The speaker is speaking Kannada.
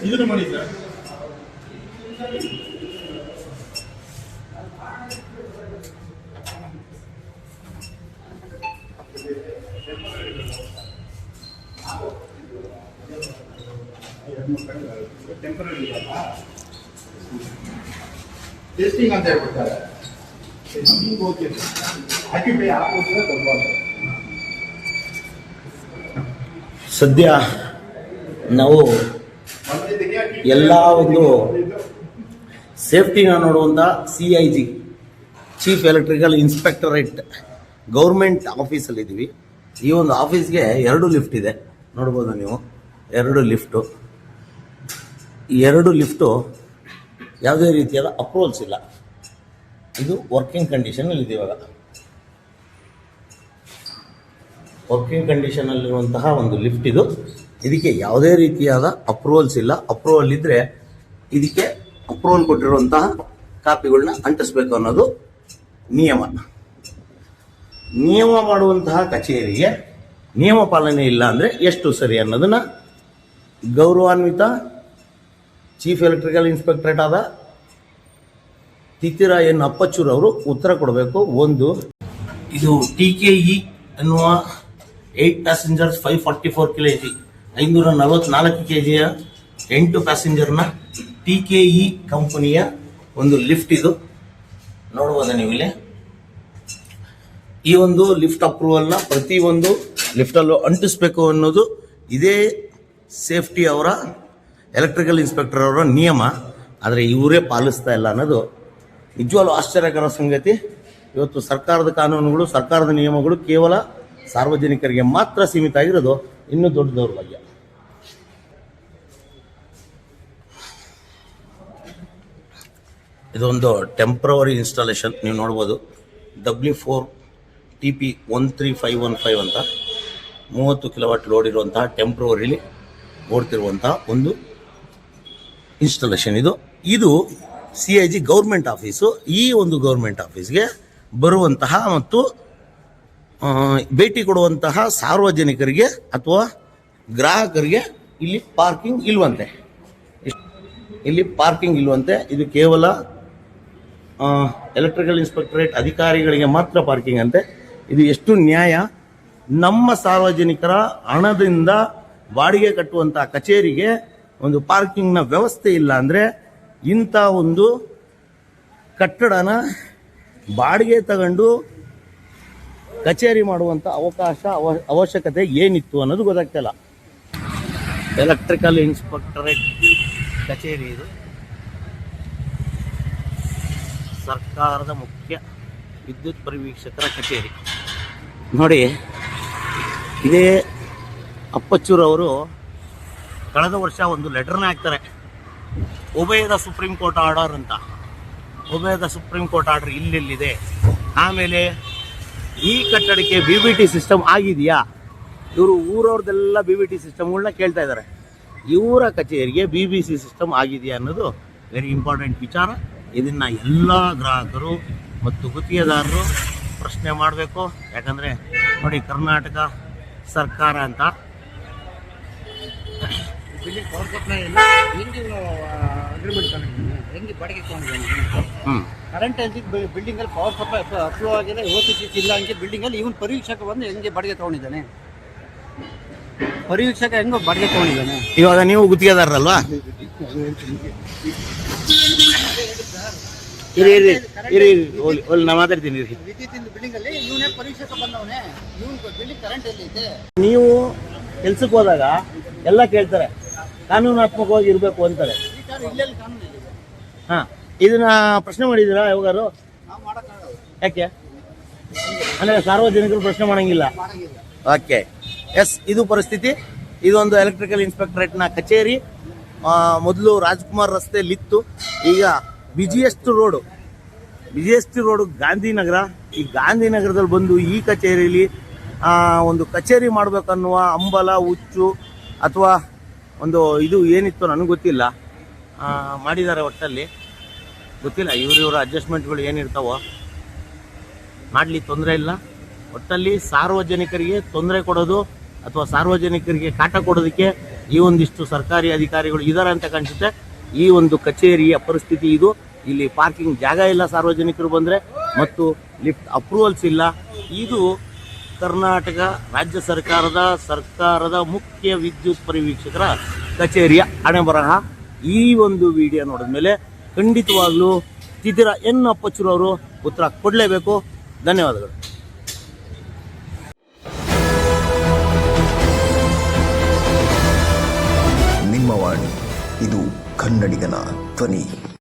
ಇದನ್ನು ಮಾಡಿ ಸರ್. ಟೆಂಪರರಿ ಟೆಸ್ಟಿಂಗ್ ಅಂತ ಹೇಳ್ಬಿಡ್ತಾರೆ. ಸದ್ಯ ನಾವು ಎಲ್ಲ ಒಂದು ಸೇಫ್ಟಿನ ನೋಡುವಂಥ CIG chief electrical inspectorate government ಆಫೀಸಲ್ಲಿದ್ದೀವಿ. ಈ ಒಂದು ಆಫೀಸ್ಗೆ 2 ಲಿಫ್ಟ್ ಇದೆ, ನೋಡ್ಬೋದು ನೀವು. 2 ಲಿಫ್ಟು, ಈ 2 ಲಿಫ್ಟು ಯಾವುದೇ ರೀತಿಯಾದ ಅಪ್ರೂವಲ್ಸ್ ಇಲ್ಲ. ಇದು ವರ್ಕಿಂಗ್ ಕಂಡೀಷನಲ್ಲಿ ಇದೆ. ಇವಾಗ ವರ್ಕಿಂಗ್ ಕಂಡೀಷನಲ್ಲಿರುವಂತಹ ಒಂದು ಲಿಫ್ಟ್ ಇದು. ಇದಕ್ಕೆ ಯಾವುದೇ ರೀತಿಯಾದ ಅಪ್ರೂವಲ್ಸ್ ಇಲ್ಲ. ಅಪ್ರೂವಲ್ ಇದ್ದರೆ ಇದಕ್ಕೆ ಅಪ್ರೂವಲ್ ಕೊಟ್ಟಿರುವಂತಹ ಕಾಪಿಗಳನ್ನ ಅಂಟಿಸ್ಬೇಕು ಅನ್ನೋದು ನಿಯಮ. ನಿಯಮ ಮಾಡುವಂತಹ ಕಚೇರಿಗೆ ನಿಯಮ ಪಾಲನೆ ಇಲ್ಲ ಅಂದರೆ ಎಷ್ಟು ಸರಿ ಅನ್ನೋದನ್ನು ಗೌರವಾನ್ವಿತ ಚೀಫ್ ಎಲೆಕ್ಟ್ರಿಕಲ್ ಇನ್ಸ್ಪೆಕ್ಟರೇಟ್ ಆದ ತಿತ್ತಿರ ಎನ್ ಅಪ್ಪಚ್ಚೂರ್ ಅವರು ಉತ್ತರ ಕೊಡಬೇಕು. ಒಂದು, ಇದು TKE ಎನ್ನುವ 8 ಪ್ಯಾಸೆಂಜರ್ಸ್ 544 kg 544 kgಯ 8 ಪ್ಯಾಸೆಂಜರ್ನ TKE ಕಂಪನಿಯ ಒಂದು ಲಿಫ್ಟ್ ಇದು, ನೋಡ್ಬೋದ ನೀವು ಇಲ್ಲಿ. ಈ ಒಂದು ಲಿಫ್ಟ್ ಅಪ್ರೂವಲ್ನ ಪ್ರತಿಯೊಂದು ಲಿಫ್ಟಲ್ಲೂ ಅಂಟಿಸ್ಬೇಕು ಅನ್ನೋದು ಇದೇ ಸೇಫ್ಟಿ ಅವರ ಎಲೆಕ್ಟ್ರಿಕಲ್ ಇನ್ಸ್ಪೆಕ್ಟರ್ ಅವರ ನಿಯಮ. ಆದರೆ ಇವರೇ ಪಾಲಿಸ್ತಾ ಇಲ್ಲ ಅನ್ನೋದು ನಿಜವಾಗ್ಲೂ ಆಶ್ಚರ್ಯಕರ ಸಂಗತಿ. ಇವತ್ತು ಸರ್ಕಾರದ ಕಾನೂನುಗಳು, ಸರ್ಕಾರದ ನಿಯಮಗಳು ಕೇವಲ ಸಾರ್ವಜನಿಕರಿಗೆ ಮಾತ್ರ ಸೀಮಿತ ಆಗಿರೋದು ಇನ್ನೂ ದೊಡ್ಡ ದೌರ್ಭಾಗ್ಯ. ಇದೊಂದು ಟೆಂಪ್ರವರಿ ಇನ್ಸ್ಟಾಲೇಷನ್, ನೀವು ನೋಡ್ಬೋದು. W4 TP 13515 ಅಂತ 30 ಕಿಲೋವಾಟ್ ಲೋಡ್ ಇರುವಂತಹ ಟೆಂಪ್ರವರಿಲಿ ಓಡ್ತಿರುವಂತಹ ಒಂದು ಇನ್ಸ್ಟಾಲೇಷನ್ ಇದು. ಇದು CIG ಗೌರ್ಮೆಂಟ್ ಆಫೀಸು. ಈ ಒಂದು ಗೌರ್ಮೆಂಟ್ ಆಫೀಸ್ಗೆ ಬರುವಂತಹ ಮತ್ತು ಭೇಟಿ ಕೊಡುವಂತಹ ಸಾರ್ವಜನಿಕರಿಗೆ ಅಥವಾ ಗ್ರಾಹಕರಿಗೆ ಇಲ್ಲಿ ಪಾರ್ಕಿಂಗ್ ಇಲ್ವಂತೆ. ಇಲ್ಲಿ ಪಾರ್ಕಿಂಗ್ ಇಲ್ವಂತೆ. ಇದು ಕೇವಲ ಎಲೆಕ್ಟ್ರಿಕಲ್ ಇನ್ಸ್ಪೆಕ್ಟರೇಟ್ ಅಧಿಕಾರಿಗಳಿಗೆ ಮಾತ್ರ ಪಾರ್ಕಿಂಗ್ ಅಂತೆ. ಇದು ಎಷ್ಟು ನ್ಯಾಯ? ನಮ್ಮ ಸಾರ್ವಜನಿಕರ ಹಣದಿಂದ ಬಾಡಿಗೆ ಕಟ್ಟುವಂಥ ಕಚೇರಿಗೆ ಒಂದು ಪಾರ್ಕಿಂಗ್ನ ವ್ಯವಸ್ಥೆ ಇಲ್ಲ ಅಂದರೆ ಇಂಥ ಒಂದು ಕಟ್ಟಡನ ಬಾಡಿಗೆ ತಗೊಂಡು ಕಚೇರಿ ಮಾಡುವಂಥ ಅವಶ್ಯಕತೆ ಏನಿತ್ತು ಅನ್ನೋದು ಗೊತ್ತಾಗ್ತಿಲ್ಲ. ಎಲೆಕ್ಟ್ರಿಕಲ್ ಇನ್ಸ್ಪೆಕ್ಟರೇಟ್ ಕಚೇರಿ ಇದು. ಸರ್ಕಾರದ ಮುಖ್ಯ ವಿದ್ಯುತ್ ಪರಿವೀಕ್ಷಕರ ಕಚೇರಿ ನೋಡಿ. ಇದೇ ಅಪ್ಪಚ್ಚೂರ್ ಅವರು ಕಳೆದ ವರ್ಷ ಒಂದು ಲೆಟರ್ನ ಹಾಕ್ತಾರೆ, ಉಭಯದ ಸುಪ್ರೀಂ ಕೋರ್ಟ್ ಆರ್ಡರ್ ಅಂತ. ಉಭಯದ ಸುಪ್ರೀಂ ಕೋರ್ಟ್ ಆರ್ಡರ್ ಇಲ್ಲೆಲ್ಲಿದೆ? ಆಮೇಲೆ ಈ ಕಟ್ಟಡಕ್ಕೆ BBT ಸಿಸ್ಟಮ್ ಆಗಿದೆಯಾ? ಇವರು ಊರವ್ರದ್ದೆಲ್ಲ BBT ಸಿಸ್ಟಮ್ಗಳನ್ನ ಕೇಳ್ತಾ ಇದ್ದಾರೆ. ಇವರ ಕಚೇರಿಗೆ BBC ಸಿಸ್ಟಮ್ ಆಗಿದೆಯಾ ಅನ್ನೋದು ವೆರಿ ಇಂಪಾರ್ಟೆಂಟ್ ವಿಚಾರ. ಇದನ್ನು ಎಲ್ಲ ಗ್ರಾಹಕರು ಮತ್ತು ಗುತ್ತಿಗೆದಾರರು ಪ್ರಶ್ನೆ ಮಾಡಬೇಕು. ಯಾಕಂದರೆ ನೋಡಿ, ಕರ್ನಾಟಕ ಸರ್ಕಾರ ಅಂತ ಪವರ್ ಸಪ್ಲೈ ಎಲ್ಲ ಹೆಂಗೆ ಅಗ್ರಿಮೆಂಟ್ ಹೆಂಗೆ ಬಾಡಿಗೆ ತೊಗೊಂಡಿದ್ದಾನೆ. ಕರೆಂಟ್ ಬಿಲ್ಡಿಂಗಲ್ಲಿ ಪವರ್ ಸಪ್ಲೈ ಅಪ್ರೂವ್ ಆಗಿದೆ, OCC ಇಲ್ಲ ಹಂಗೆ ಬಿಲ್ಡಿಂಗಲ್ಲಿ ಇವನು ಪರಿವೀಕ್ಷಕ ಬಂದು ಹೆಂಗೆ ಬಾಡಿಗೆ ತೊಗೊಂಡಿದ್ದಾನೆ? ಪರಿವೀಕ್ಷಕ ಹೆಂಗೋ ಬಾಡಿಗೆ ತೊಗೊಂಡಿದ್ದಾನೆ. ಇವಾಗ ನೀವು ಗುತ್ತಿಗೆದಾರರಲ್ವಾ? ನಾ ಮಾತಾಡ್ತೀನಿ. ವಿದ್ಯುತ್ ಬಿಲ್ಡಿಂಗಲ್ಲಿ ಇವನೇ ಪರಿವೀಕ್ಷಕ ಬಂದವನೇ, ಇವನು ಬಿಲ್ಡಿಂಗ್ ಕರೆಂಟ್ ಎಲ್ಲಿ ಇದೆ? ನೀವು ಕೆಲ್ಸಕ್ಕೆ ಹೋದಾಗ ಎಲ್ಲ ಕೇಳ್ತಾರೆ, ಕಾನೂನಾತ್ಮಕವಾಗಿ ಇರಬೇಕು ಅಂತಾರೆ. ಇಲ್ಲೆಲ್ಲಿ ಕಾನೂನು ಇದೆ? ಹಾಂ, ಇದನ್ನ ಪ್ರಶ್ನೆ ಮಾಡಿದ್ದೀರಾ ಯಾವಾಗಾರು? ನಾವು ಮಾಡೋಕ್ಕಾಗಲ್ಲ. ಯಾಕೆ ಅಂದರೆ ಸಾರ್ವಜನಿಕರು ಪ್ರಶ್ನೆ ಮಾಡಂಗಿಲ್ಲ? ಓಕೆ, ಎಸ್, ಇದು ಪರಿಸ್ಥಿತಿ. ಇದೊಂದು ಎಲೆಕ್ಟ್ರಿಕಲ್ ಇನ್ಸ್ಪೆಕ್ಟರೇಟ್ನ ಕಚೇರಿ. ಮೊದಲು ರಾಜ್ಕುಮಾರ್ ರಸ್ತೆಯಲ್ಲಿತ್ತು, ಈಗ ಬಿಜಿಯೆಸ್ಟ್ ರೋಡು ಗಾಂಧಿನಗರ. ಈ ಗಾಂಧಿನಗರದಲ್ಲಿ ಬಂದು ಈ ಕಚೇರಿಯಲ್ಲಿ ಒಂದು ಕಚೇರಿ ಮಾಡಬೇಕನ್ನುವ ಹಂಬಲ, ಹುಚ್ಚು ಅಥವಾ ಒಂದು ಇದು ಏನಿತ್ತು ನನಗೆ ಗೊತ್ತಿಲ್ಲ. ಮಾಡಿದ್ದಾರೆ, ಒಟ್ಟಲ್ಲಿ ಗೊತ್ತಿಲ್ಲ. ಇವರ ಅಡ್ಜಸ್ಟ್ಮೆಂಟ್ಗಳು ಏನಿರ್ತಾವೋ ಮಾಡಲಿ, ತೊಂದರೆ ಇಲ್ಲ. ಒಟ್ಟಲ್ಲಿ ಸಾರ್ವಜನಿಕರಿಗೆ ತೊಂದರೆ ಕೊಡೋದು ಅಥವಾ ಸಾರ್ವಜನಿಕರಿಗೆ ಕಾಟ ಕೊಡೋದಕ್ಕೆ ಈ ಒಂದಿಷ್ಟು ಸರ್ಕಾರಿ ಅಧಿಕಾರಿಗಳು ಇದ್ದಾರೆ ಅಂತ ಕಾಣಿಸುತ್ತೆ. ಈ ಒಂದು ಕಚೇರಿಯ ಪರಿಸ್ಥಿತಿ ಇದು. ಇಲ್ಲಿ ಪಾರ್ಕಿಂಗ್ ಜಾಗ ಇಲ್ಲ ಸಾರ್ವಜನಿಕರು ಬಂದರೆ, ಮತ್ತು ಲಿಫ್ಟ್ ಅಪ್ರೂವಲ್ಸ್ ಇಲ್ಲ. ಇದು ಕರ್ನಾಟಕ ರಾಜ್ಯ ಸರ್ಕಾರದ ಮುಖ್ಯ ವಿದ್ಯುತ್ ಪರಿವೀಕ್ಷಕರ ಕಚೇರಿಯ ಹಣೆಬರಹ. ಈ ಒಂದು ವಿಡಿಯೋ ನೋಡಿದ ಮೇಲೆ ಖಂಡಿತವಾಗ್ಲೂ ತಿದಿರ ಎನ್ ಅಪ್ಪಚ್ಚುರವರು ಉತ್ತರ ಕೊಡಲೇಬೇಕು. ಧನ್ಯವಾದಗಳು. ನಿಮ್ಮ ವಾಣಿ, ಇದು ಕನ್ನಡಿಗನ ಧ್ವನಿ.